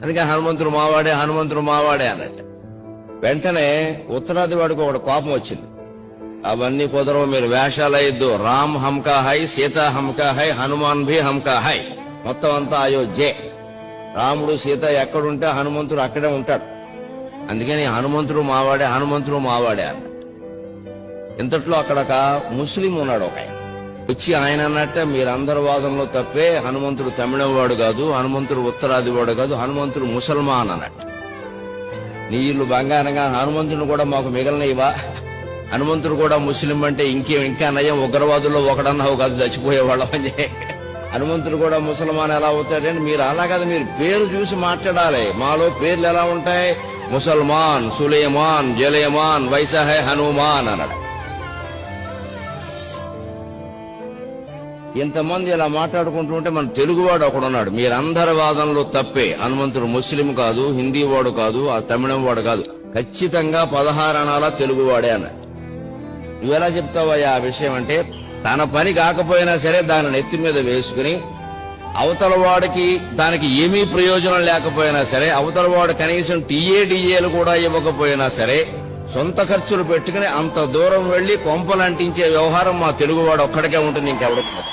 అందుకే హనుమంతుడు మావాడే అన్నట్టు. వెంటనే ఉత్తరాది వాడికి ఒకటి కోపం వచ్చింది. అవన్నీ కుదరవు, మీరు వేషాలు అయ్యద్దు. రామ్ హమ్కా హై, సీత హమ్కా హై, హనుమాన్ భీ హమ్కా హై. మొత్తం అంతా అయోధ్యే. రాముడు సీత ఎక్కడుంటే హనుమంతుడు అక్కడే ఉంటాడు. అందుకని హనుమంతుడు మావాడే అన్నట్టు. ఇంతట్లో అక్కడ ఒక ముస్లిం ఉన్నాడు. ఒక వచ్చి ఆయన అన్నట్టే, మీరందరి వాదంలో తప్పే, హనుమంతుడు తమిళం వాడు కాదు, హనుమంతుడు ఉత్తరాది వాడు కాదు, హనుమంతుడు ముసల్మాన్ అన్నట్టు. నీ ఇల్లు బంగారంగా హనుమంతుడు కూడా మాకు మిగలనివా? హనుమంతుడు కూడా ముస్లిం అంటే ఇంకా నయం, ఉగ్రవాదుల్లో ఒకడన్నావు కాదు, చచ్చిపోయేవాళ్ళం అని. హనుమంతుడు కూడా ముసల్మాన్ ఎలా అవుతాడంటే, మీరు అలా కాదు, మీరు పేరు చూసి మాట్లాడాలి. మాలో పేర్లు ఎలా ఉంటాయి? ముసల్మాన్, సులేమాన్, జలేమాన్, వైసా హై హనుమాన్ అన్నాడు. ఇంతమంది ఇలా మాట్లాడుకుంటుంటే మన తెలుగువాడు ఒకడున్నాడు, మీరందరి వాదనలో తప్పే, హనుమంతుడు ముస్లిం కాదు, హిందీ వాడు కాదు, ఆ తమిళం వాడు కాదు, ఖచ్చితంగా 16 అనాల తెలుగువాడే అన్నాడు. నువ్వెలా చెప్తావయ్యా ఆ విషయం అంటే, తన పని కాకపోయినా సరే దాన్ని నెత్తి మీద వేసుకుని, అవతల వాడికి దానికి ఏమీ ప్రయోజనం లేకపోయినా సరే, అవతల వాడు కనీసం టీఏడీఏలు కూడా ఇవ్వకపోయినా సరే, సొంత ఖర్చులు పెట్టుకుని అంత దూరం వెళ్లి కొంపలంటించే వ్యవహారం మా తెలుగువాడు ఒక్కడికే ఉంటుంది, ఇంకెవరికి.